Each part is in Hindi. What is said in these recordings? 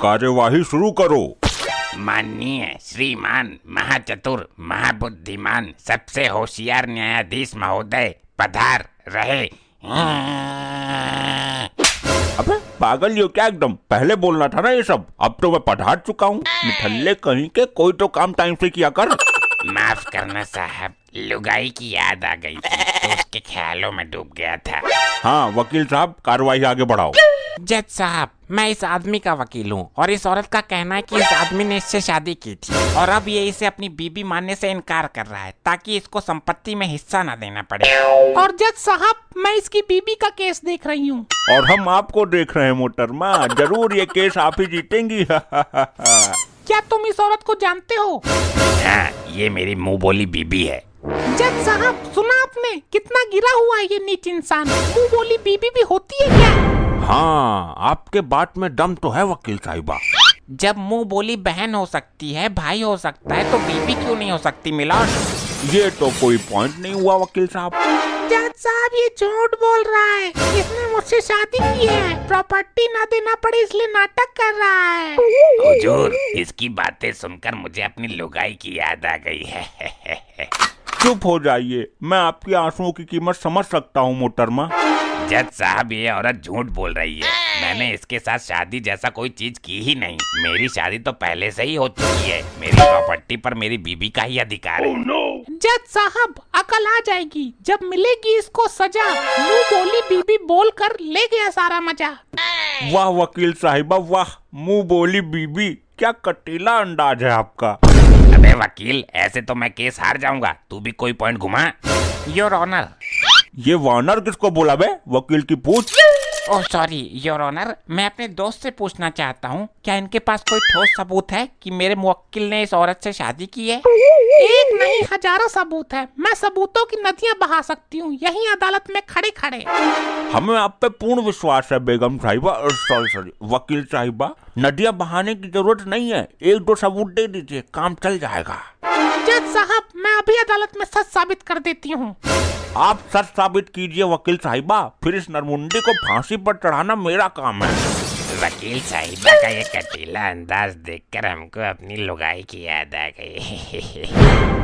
कार्यवाही शुरू करो। माननीय श्रीमान महाचतुर महाबुद्धिमान सबसे होशियार न्यायाधीश महोदय पधार रहे। अबे पागल हो क्या एकदम, पहले बोलना था ना ये सब। अब तो मैं पढ़ा चुका हूँ। निठल्ले कहीं के, कोई तो काम टाइम से किया कर। माफ करना साहब, लुगाई की याद आ गई थी तो उसके ख्यालों में डूब गया था। हाँ वकील साहब, कार्यवाही आगे बढ़ाओ। जज साहब, मैं इस आदमी का वकील हूँ और इस औरत का कहना है कि इस आदमी ने इससे शादी की थी और अब ये इसे अपनी बीबी मानने से इनकार कर रहा है ताकि इसको संपत्ति में हिस्सा न देना पड़े। और जज साहब, मैं इसकी बीबी का केस देख रही हूँ। और हम आपको देख रहे हैं मोहतरमा, जरूर ये केस आप ही जीतेंगी। क्या तुम इस औरत को जानते हो? हाँ, ये मेरी मुंह बोली बीबी है। जज साहब, सुना आपने, कितना गिरा हुआ है ये नीच इंसान। मुंह बोली बीबी भी होती है क्या? हाँ, आपके बात में दम तो है वकील साहिबा। जब मुंह बोली बहन हो सकती है, भाई हो सकता है, तो बीबी क्यों नहीं हो सकती मिलॉर्ड? ये तो कोई पॉइंट नहीं हुआ वकील साहब। जज साहब, ये झूठ बोल रहा है। इसने मुझसे शादी की है, प्रॉपर्टी ना देना पड़े इसलिए नाटक कर रहा है। हुजूर, इसकी बातें सुनकर मुझे अपनी लुगाई की याद आ गई है। चुप हो जाइए, मैं आपकी आंसुओं की कीमत समझ सकता हूँ मोहतरमा। जज साहब, ये औरत झूठ बोल रही है। मैंने इसके साथ शादी जैसा कोई चीज की ही नहीं। मेरी शादी तो पहले से ही हो चुकी है। मेरी प्रॉपर्टी पर मेरी बीबी का ही अधिकार है। जज साहब, अकल आ जाएगी जब मिलेगी इसको सजा। मुंह बोली बीबी बोल कर ले गया सारा मजा। वाह वकील साहिबा वाह, मुंह बोली बीबी, क्या कटीला अंदाज है आपका। अबे वकील, ऐसे तो मैं केस हार जाऊंगा। तू भी कोई पॉइंट घुमा। Your honour. ये वानर किसको बोला बे? वकील की पूछ। ओह सॉरी योर ऑनर, मैं अपने दोस्त से पूछना चाहता हूँ, क्या इनके पास कोई ठोस सबूत है कि मेरे मुवक्किल ने इस औरत से शादी की है? एक नहीं, हजारों सबूत है। मैं सबूतों की नदियां बहा सकती हूँ यही अदालत में खड़े खड़े। हमें आप पे पूर्ण विश्वास है बेगम साहिबा, सॉरी वकील साहिबा। नदियां बहाने की जरूरत नहीं है, एक दो सबूत दे दीजिए, काम चल जाएगा। जज साहब, मैं अभी अदालत में सच साबित कर देती हूँ। आप सच साबित कीजिए वकील साहिबा, फिर इस नरमुंडी को फांसी पर चढ़ाना मेरा काम है। वकील साहिबा का ये कटीला अंदाज देखकर हमको अपनी लुगाई की याद आ गई।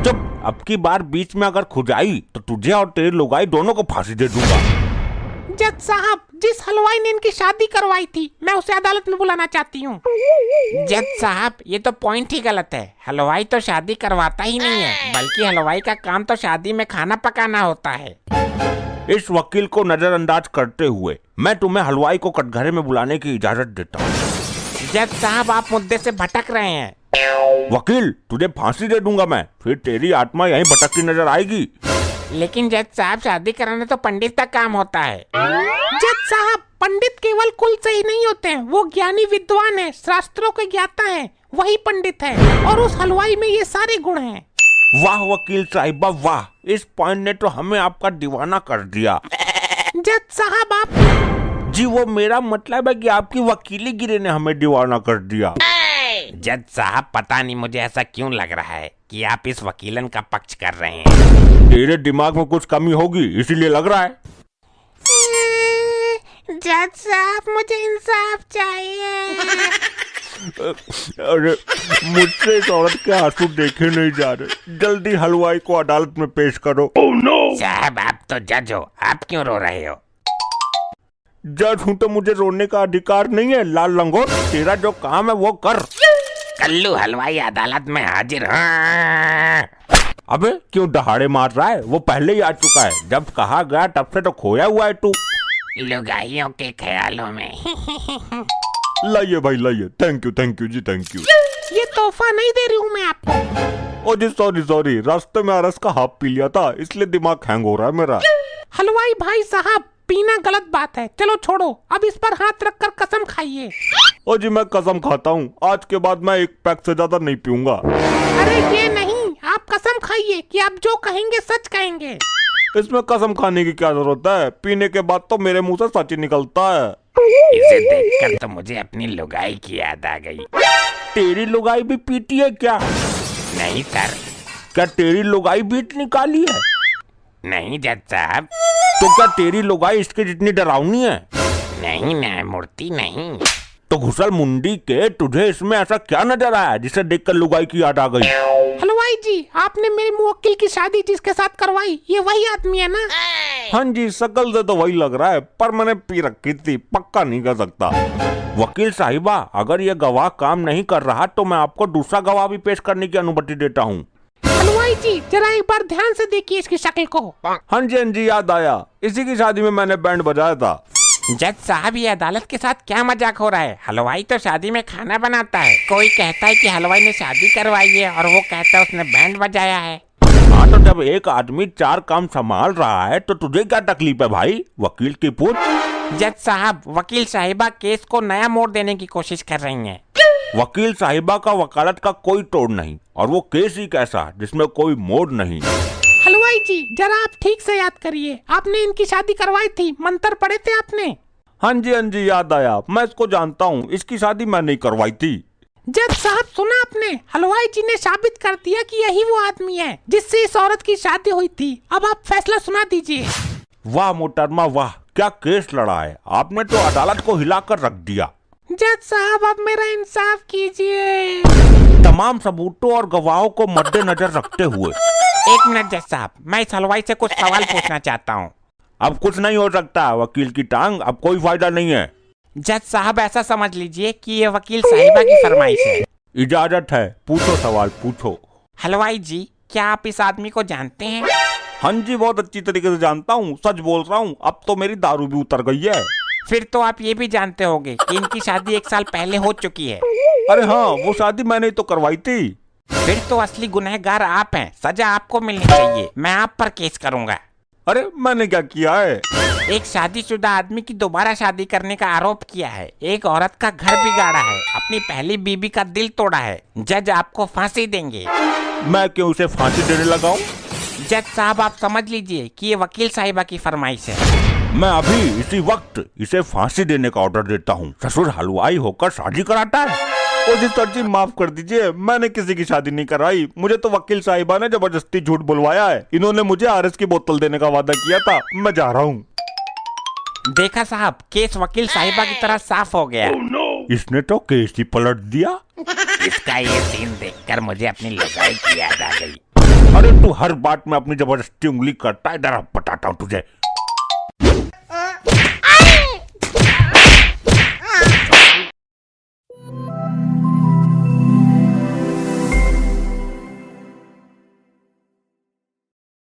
चुप, अब की बार बीच में अगर खुजाई तो तुझे और तेरी लुगाई दोनों को फांसी दे दूंगा। जज साहब, जिस हलवाई ने इनकी शादी करवाई थी, मैं उसे अदालत में बुलाना चाहती हूँ। जज साहब, ये तो पॉइंट ही गलत है। हलवाई तो शादी करवाता ही नहीं है, बल्कि हलवाई का काम तो शादी में खाना पकाना होता है। इस वकील को नजरअंदाज करते हुए मैं तुम्हें हलवाई को कटघरे में बुलाने की इजाजत देता हूँ। जज साहब, आप मुद्दे से भटक रहे हैं। वकील, तुझे फांसी दे दूंगा मैं, फिर तेरी आत्मा यहीं भटकती नजर आएगी। लेकिन जज साहब, शादी कराना तो पंडित का काम होता है। जज साहब, पंडित केवल कुल से ही नहीं होते हैं, वो ज्ञानी विद्वान है, शास्त्रों के ज्ञाता है, वही पंडित है। और उस हलवाई में ये सारे गुण हैं। वाह वकील साहिबा वाह, इस पॉइंट ने तो हमें आपका दीवाना कर दिया। जज साहब, आप जी, वो मेरा मतलब है कि आपकी वकीली गिरी ने हमें दीवाना कर दिया। जज साहब, पता नहीं मुझे ऐसा क्यों लग रहा है कि आप इस वकीलन का पक्ष कर रहे हैं। तेरे दिमाग में कुछ कमी होगी इसीलिए लग रहा है। जज साहब, मुझे इंसाफ चाहिए। अरे मुझसे इस औरत के आंसू देखे नहीं जा रहे, जल्दी हलवाई को अदालत में पेश करो। साहब, आप तो जज हो, आप क्यों रो रहे हो? जज हूँ तो मुझे रोने का अधिकार नहीं है लाल लंगोट, तेरा जो काम है वो कर। कल्लू हलवाई अदालत में हाजिर। हाँ। अबे क्यों दहाड़े मार रहा है? वो पहले ही आ चुका है, जब कहा गया तब से तो खोया हुआ है तू। लुगाइयों के ख्यालों में। लाइए भाई लाइए, थैंक यू जी, थैंक यू। ये तोहफा नहीं दे रही हूँ मैं आपको। ओ जी सॉरी, रास्ते में अरस का हाफ पी लिया था इसलिए दिमाग हैंग हो रहा है मेरा। हलवाई भाई साहब, पीना गलत बात है, चलो छोड़ो, अब इस पर हाथ रखकर कसम खाइए। ओ जी, मैं कसम खाता हूँ, आज के बाद मैं एक पैक से ज्यादा नहीं पीऊंगा। अरे ये नहीं, आप कसम खाइए कि आप जो कहेंगे सच कहेंगे। इसमें कसम खाने की क्या जरूरत है, पीने के बाद तो मेरे मुंह से सच ही निकलता है। इसे देखकर तो मुझे अपनी लुगाई की याद आ गई। तेरी लुगाई भी पीती है क्या? नहीं सर। क्या तेरी लुगाई बीट निकाली है? नहीं जज साहब। तो क्या तेरी लुगाई इसके जितनी डरावनी है? नहीं न्यायमूर्ति नहीं। तो घुसल मुंडी के, तुझे इसमें ऐसा क्या नजर आया जिसे देखकर लुगाई की याद आ गई? हलवाई जी, आपने मेरे मुवक्किल की शादी जिसके साथ करवाई, ये वही आदमी है ना? हाँ जी, शकल से तो वही लग रहा है, पर मैंने पी रखी थी, पक्का नहीं कर सकता। वकील साहिबा, अगर ये गवाह काम नहीं कर रहा तो मैं आपको दूसरा गवाह भी पेश करने की अनुमति देता हूँ। हलवाई जी, जरा एक बार ध्यान से देखिए इसकी शक्ल को। हाँ जी, याद आया, इसी की शादी में मैंने बैंड बजाया था। जज साहब, ये अदालत के साथ क्या मजाक हो रहा है? हलवाई तो शादी में खाना बनाता है। कोई कहता है कि हलवाई ने शादी करवाई है और वो कहता है उसने बैंड बजाया है। हाँ, तो जब एक आदमी 4 काम संभाल रहा है तो तुझे क्या तकलीफ है भाई? वकील की पूछ। जज साहब, वकील साहिबा केस को नया मोड़ देने की कोशिश कर रही हैं। वकील साहिबा का वकालत का कोई तोड़ नहीं, और वो केस ही कैसा जिसमें कोई मोड़ नहीं। हलवाई जी, जरा आप ठीक से याद करिए, आपने इनकी शादी करवाई थी, मंत्र पढ़े थे आपने? हाँ जी, याद आया, मैं इसको जानता हूँ, इसकी शादी मैं नहीं करवाई थी। जज साहब, सुना आपने? हलवाई जी ने साबित कर दिया कि यही वो आदमी है जिससे इस औरत की शादी हुई थी। अब आप फैसला सुना दीजिए। वाह मोहतरमा वाह, क्या केस लड़ा है आपने, तो अदालत को हिलाकर रख दिया। जज साहब, अब मेरा इंसाफ कीजिए। तमाम सबूतों और गवाहों को मद्देनजर रखते हुए। एक मिनट जज साहब, मैं इस हलवाई से कुछ सवाल पूछना चाहता हूँ। अब कुछ नहीं हो सकता, वकील की टांग, अब कोई फायदा नहीं है। जज साहब, ऐसा समझ लीजिए कि ये वकील साहिबा की फरमाइश है। इजाजत है, पूछो सवाल पूछो। हलवाई जी, क्या आप इस आदमी को जानते हैं? हाँ जी, बहुत अच्छी तरीके से जानता हूँ, सच बोल रहा हूँ, अब तो मेरी दारू भी उतर गई है। फिर तो आप ये भी जानते होंगे कि इनकी शादी 1 साल पहले हो चुकी है। अरे हाँ, वो शादी मैंने तो करवाई थी। फिर तो असली गुनहगार आप हैं, सजा आपको मिलनी चाहिए। मैं आप पर केस करूंगा। अरे मैंने क्या किया है? एक शादीशुदा आदमी की दोबारा शादी करने का आरोप किया है, एक औरत का घर बिगाड़ा है, अपनी पहली बीबी का दिल तोड़ा है। जज आपको फांसी देंगे। मैं क्यों उसे फांसी देने लगाऊं? जज साहब, आप समझ लीजिए कि ये वकील साहिबा की फरमाइश है। मैं अभी इसी वक्त इसे फांसी देने का ऑर्डर देता हूँ। ससुर हलवाई होकर शादी कराता है। ओ जी सर जी, माफ कर दीजिए, मैंने किसी की शादी नहीं कराई, मुझे तो वकील साहिबा ने जबरदस्ती झूठ बुलवाया है। इन्होंने मुझे आरएस की बोतल देने का वादा किया था, मैं जा रहा हूँ। देखा साहब, केस वकील साहिबा की तरह साफ हो गया। इसने तो केस ही पलट दिया। इसका ये सीन देखकर मुझे अपनी लुगाई की याद आ गई। अरे तू हर बात में अपनी जबरदस्ती उंगली करता है, इधर बताता हूँ तुझे।